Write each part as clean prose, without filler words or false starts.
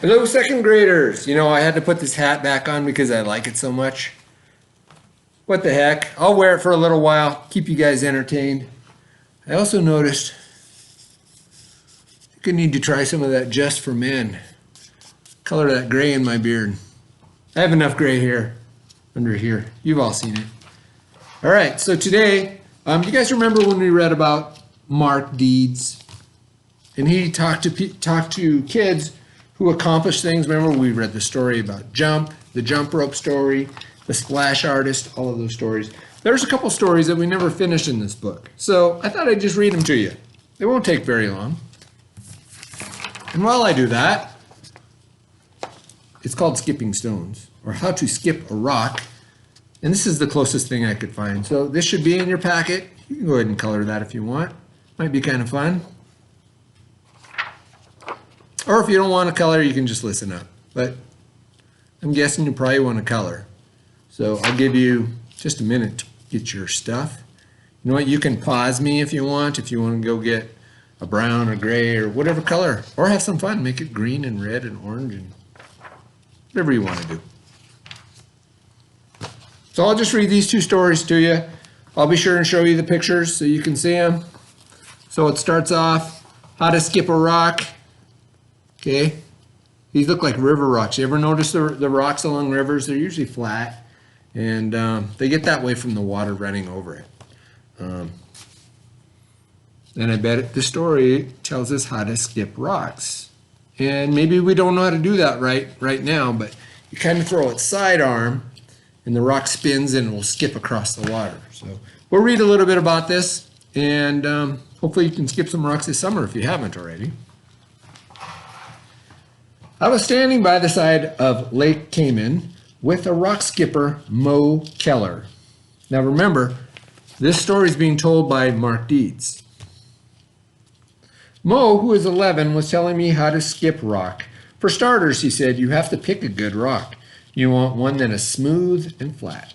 Hello, second graders. You know, I had to put this hat back on because I like it so much. What the heck? I'll wear it for a little while, keep you guys entertained. I also noticed I need to try some of that Just for Men. Color that gray in my beard. I have enough gray hair under here. You've all seen it. All right, so today, do you guys remember when we read about Mark Deeds? And he talked to kids who accomplished things. Remember, we read the story about the jump rope story, the splash artist, all of those stories. There's a couple stories that we never finished in this book. So I thought I'd just read them to you. They won't take very long. And while I do that, it's called Skipping Stones, or How to Skip a Rock. And this is the closest thing I could find. So this should be in your packet. You can go ahead and color that if you want. Might be kind of fun. Or if you don't want to color, you can just listen up. But I'm guessing you probably want to color. So I'll give you just a minute to get your stuff. You know what? You can pause me if you want to go get a brown or gray or whatever color. Or have some fun. Make it green and red and orange and whatever you want to do. So I'll just read these two stories to you. I'll be sure and show you the pictures so you can see them. So it starts off, How to Skip a Rock. Okay, these look like river rocks. You ever notice the rocks along rivers? They're usually flat, and they get that way from the water running over it. And I bet the story tells us how to skip rocks. And maybe we don't know how to do that right now, but you kind of throw it sidearm, and the rock spins and it will skip across the water. So we'll read a little bit about this, and hopefully you can skip some rocks this summer if you haven't already. I was standing by the side of Lake Cayman with a rock skipper, Mo Keller. Now remember, this story is being told by Mark Deeds. Mo, who is 11, was telling me how to skip rock. For starters, he said, you have to pick a good rock. You want one that is smooth and flat.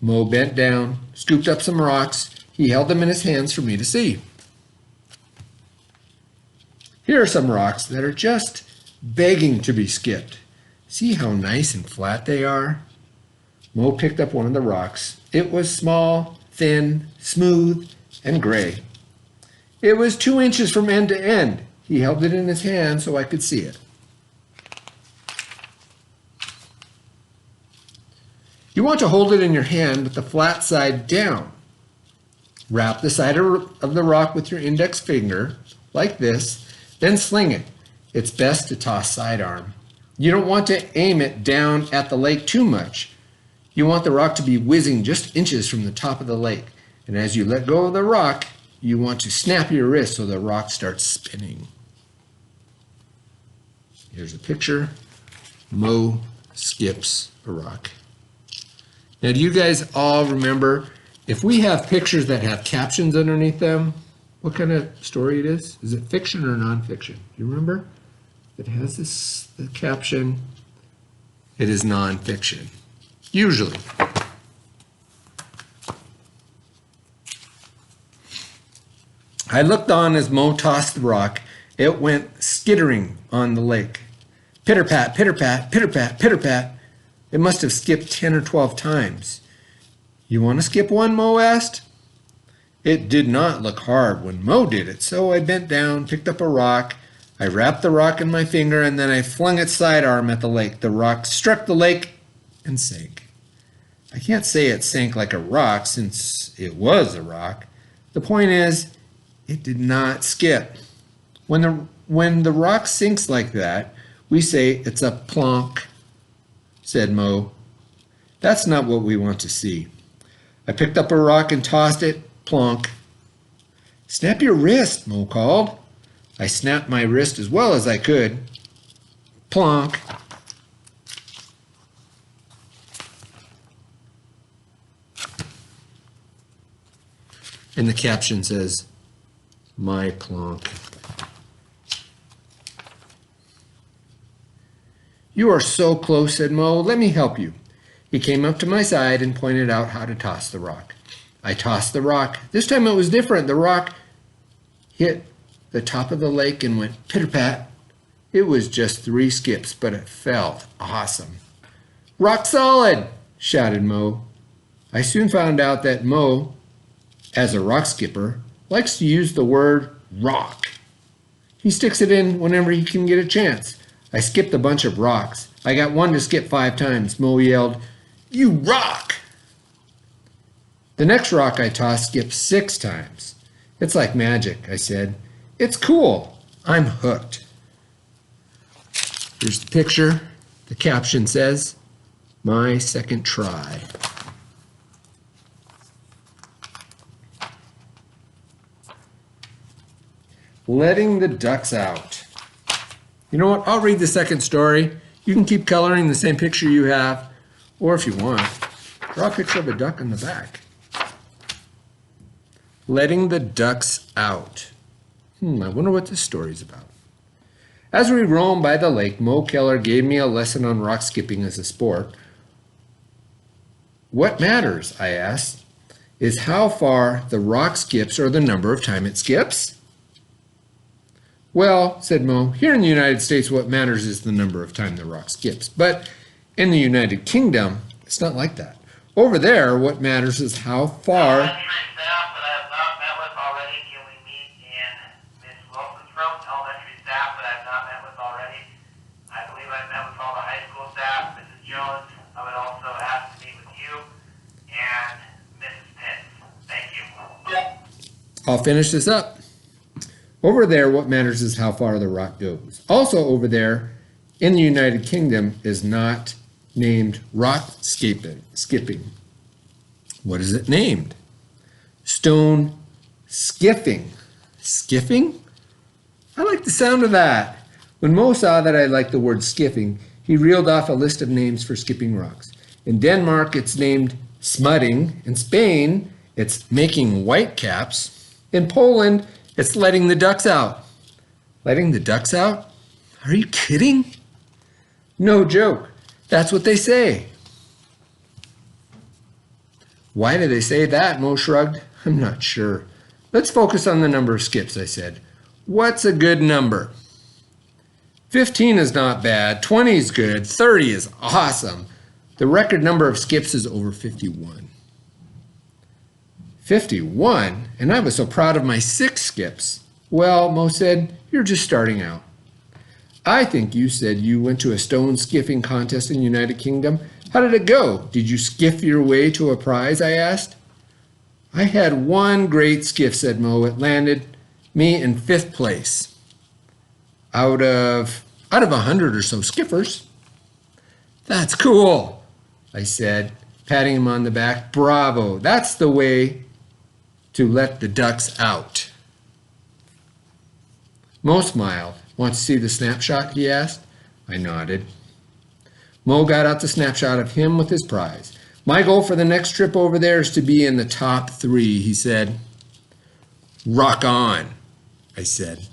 Mo bent down, scooped up some rocks. He held them in his hands for me to see. Here are some rocks that are just begging to be skipped. See how nice and flat they are? Mo picked up one of the rocks. It was small, thin, smooth, and gray. It was 2 inches from end to end. He held it in his hand so I could see it. You want to hold it in your hand with the flat side down. Wrap the side of the rock with your index finger, like this, then sling it. It's best to toss sidearm. You don't want to aim it down at the lake too much. You want the rock to be whizzing just inches from the top of the lake. And as you let go of the rock, you want to snap your wrist so the rock starts spinning. Here's a picture. Mo skips a rock. Now, do you guys all remember, if we have pictures that have captions underneath them, what kind of story it is? Is it fiction or nonfiction? Do you remember? It has the caption, it is nonfiction, usually. I looked on as Mo tossed the rock. It went skittering on the lake. Pitter-pat, pitter-pat, pitter-pat, pitter-pat. It must have skipped 10 or 12 times. You want to skip one, Mo asked. It did not look hard when Mo did it, so I bent down, picked up a rock. I wrapped the rock in my finger, and then I flung it sidearm at the lake. The rock struck the lake and sank. I can't say it sank like a rock since it was a rock. The point is, it did not skip. When the rock sinks like that, we say it's a plonk, said Mo. That's not what we want to see. I picked up a rock and tossed it, plonk. Snap your wrist, Mo called. I snapped my wrist as well as I could. Plonk. And the caption says, my plonk. You are so close, said Mo. Let me help you. He came up to my side and pointed out how to toss the rock. I tossed the rock. This time it was different. The rock hit the top of the lake and went pitter-pat, It was just 3 skips, but it felt awesome. Rock solid, shouted Mo. I soon found out that Mo, as a rock skipper, likes to use the word rock. He sticks it in whenever he can get a chance. I skipped a bunch of rocks. I got one to skip 5 times. Mo yelled, "You rock!" The next rock I tossed skipped 6 times. It's like magic, I said. It's cool. I'm hooked. Here's the picture. The caption says, "My second try." Letting the ducks out. You know what? I'll read the second story. You can keep coloring the same picture you have, or if you want, draw a picture of a duck in the back. Letting the ducks out. I wonder what this story's about. As we roamed by the lake, Mo Keller gave me a lesson on rock skipping as a sport. What matters, I asked, is how far the rock skips or the number of time it skips? Well, said Mo, here in the United States what matters is the number of time the rock skips. But in the United Kingdom, it's not like that. Over there, what matters is how far... I'll finish this up. Over there, what matters is how far the rock goes. Also over there, in the United Kingdom, is not named rock skipping. What is it named? Stone skiffing. Skiffing? I like the sound of that. When Mo saw that I liked the word skiffing, he reeled off a list of names for skipping rocks. In Denmark, it's named smutting. In Spain, it's making whitecaps. In Poland, it's letting the ducks out. Letting the ducks out? Are you kidding? No joke. That's what they say. Why do they say that? Mo shrugged. I'm not sure. Let's focus on the number of skips, I said. What's a good number? 15 is not bad. 20 is good. 30 is awesome. The record number of skips is over 51. 51? And I was so proud of my 6 skips. Well, Mo said, you're just starting out. I think you said you went to a stone skiffing contest in the United Kingdom. How did it go? Did you skiff your way to a prize? I asked. I had one great skiff, said Mo. It landed me in 5th place out of 100 or so skippers. That's cool, I said, patting him on the back. Bravo. That's the way to let the ducks out. Mo smiled. Want to see the snapshot, he asked. I nodded. Mo got out the snapshot of him with his prize. My goal for the next trip over there is to be in the top 3, he said. Rock on, I said.